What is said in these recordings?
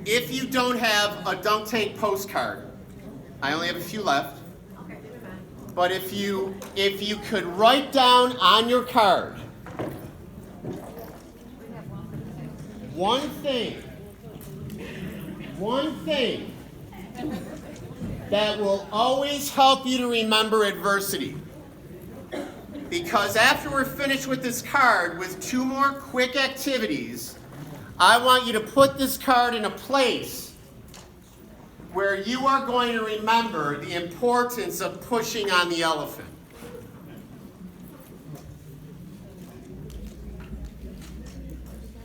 If you don't have a dunk tank postcard, I only have a few left. But if you could write down on your card one thing that will always help you to remember adversity. Because after we're finished with this card, with 2 more quick activities, I want you to put this card in a place where you are going to remember the importance of pushing on the elephant.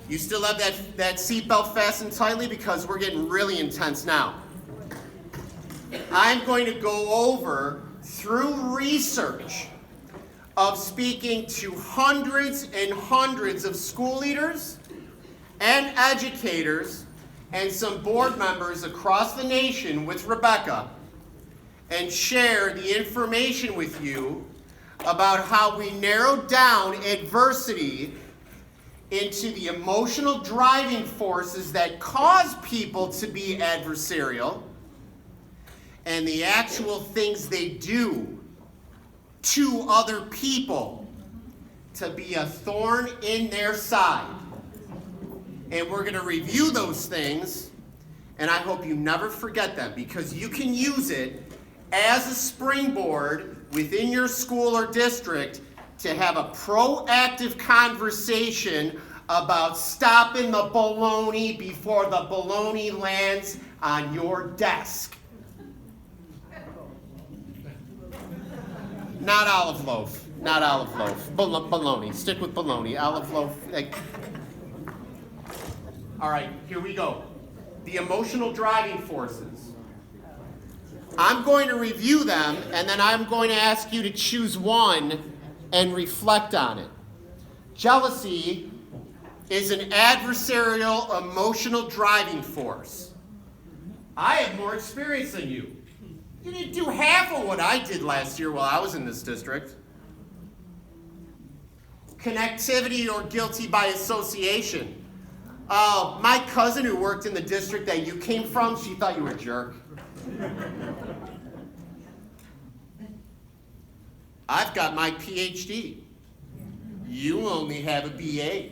You still have that seatbelt fastened tightly because we're getting really intense now. I'm going to go over, through research of speaking to hundreds and hundreds of school leaders and educators and some board members across the nation with Rebecca, and share the information with you about how we narrowed down adversity into the emotional driving forces that cause people to be adversarial and the actual things they do to other people to be a thorn in their side. And we're going to review those things, and I hope you never forget them, because you can use it as a springboard within your school or district to have a proactive conversation about stopping the baloney before the baloney lands on your desk. Not olive loaf. Not olive loaf. Baloney. Stick with baloney. Olive loaf. All right, here we go. The emotional driving forces. I'm going to review them, and then I'm going to ask you to choose one and reflect on it. Jealousy is an adversarial emotional driving force. I have more experience than you. You didn't do half of what I did last year while I was in this district. Connectivity or guilty by association. My cousin who worked in the district that you came from, she thought you were a jerk. I've got my Ph.D. You only have a BA.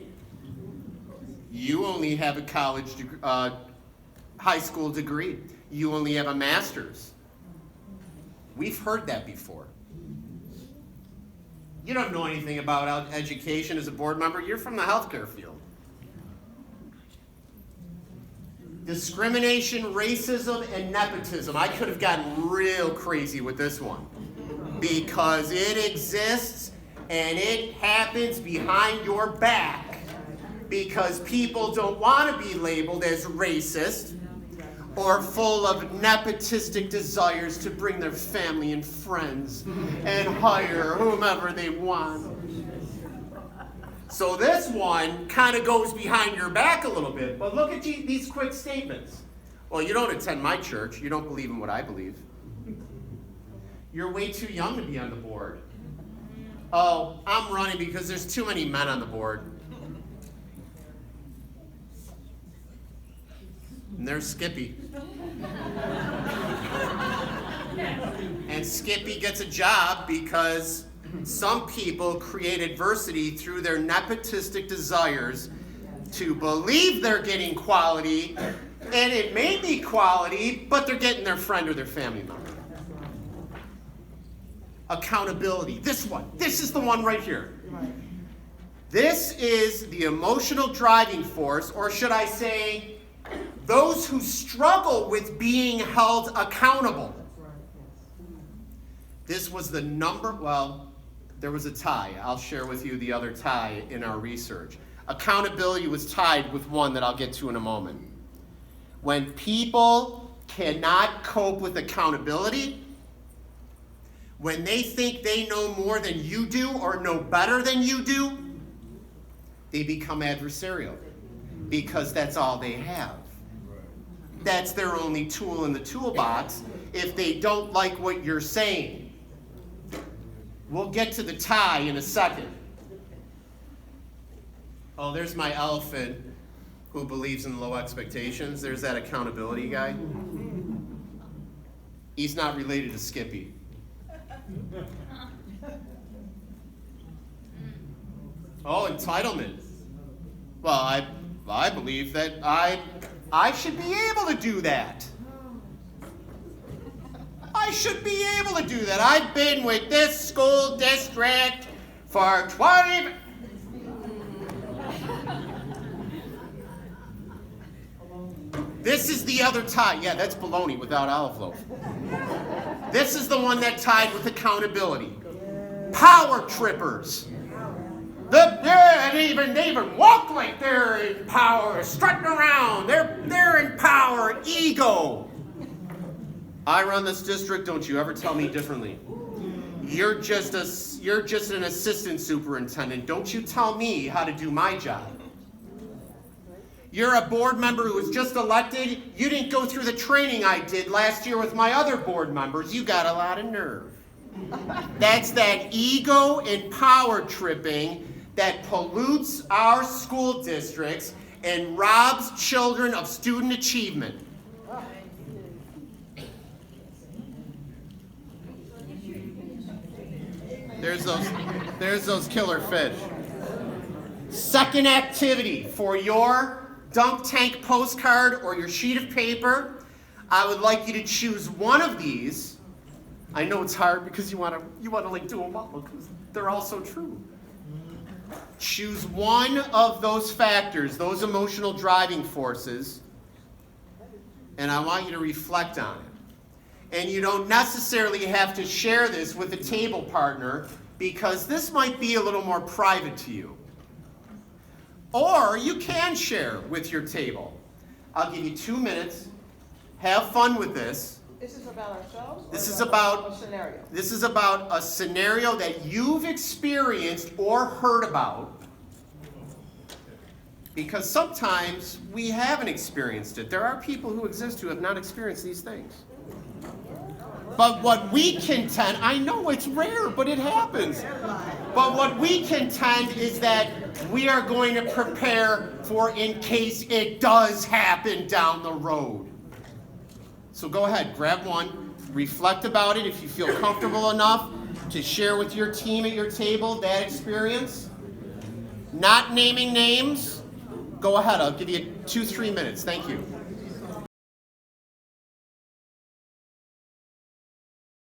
You only have a college, high school degree. You only have a master's. We've heard that before. You don't know anything about education as a board member. You're from the healthcare field. Discrimination, racism, and nepotism. I could have gotten real crazy with this one because it exists and it happens behind your back because people don't want to be labeled as racist or full of nepotistic desires to bring their family and friends and hire whomever they want. So this one kind of goes behind your back a little bit, but look at these quick statements. Well, you don't attend my church. You don't believe in what I believe. You're way too young to be on the board. Oh, I'm running because there's too many men on the board. And there's Skippy. And Skippy gets a job because some people create adversity through their nepotistic desires to believe they're getting quality, and it may be quality, but they're getting their friend or their family member. Accountability. This one. This is the one right here. This is the emotional driving force, or should I say, those who struggle with being held accountable. This was the there was a tie. I'll share with you the other tie in our research. Accountability was tied with one that I'll get to in a moment. When people cannot cope with accountability, when they think they know more than you do or know better than you do, they become adversarial because that's all they have. That's their only tool in the toolbox if they don't like what you're saying. We'll get to the tie in a second. Oh, there's my elephant. who believes in low expectations. There's that accountability guy. He's not related to Skippy. Oh, entitlement. Well, I believe that I should be able to do that. I should be able to do that. I've been with this school district for 20... This is the other tie. Yeah, that's bologna without olive loaf. This is the one that tied with accountability. Power trippers. They even walk like they're in power, strutting around. They're in power. Ego. I run this district. Don't you ever tell me differently. You're just an assistant superintendent. Don't you tell me how to do my job. You're a board member who was just elected. You didn't go through the training I did last year with my other board members. You got a lot of nerve. That's that ego and power tripping that pollutes our school districts and robs children of student achievement. There's those killer fish. Second activity for your dunk tank postcard or your sheet of paper, I would like you to choose one of these. I know it's hard because you want to like do them all because they're all so true. Choose one of those factors, those emotional driving forces, and I want you to reflect on it. And you don't necessarily have to share this with a table partner because this might be a little more private to you. Or you can share with your table. I'll give you 2 minutes. Have fun with this. This is about ourselves? This is about a scenario. This is about a scenario that you've experienced or heard about. Because sometimes we haven't experienced it. There are people who exist who have not experienced these things. But what we contend, I know it's rare, but it happens. But what we contend is that we are going to prepare for in case it does happen down the road. So go ahead, grab one, reflect about it if you feel comfortable enough to share with your team at your table that experience. Not naming names. Go ahead, I'll give you 2-3 minutes. Thank you.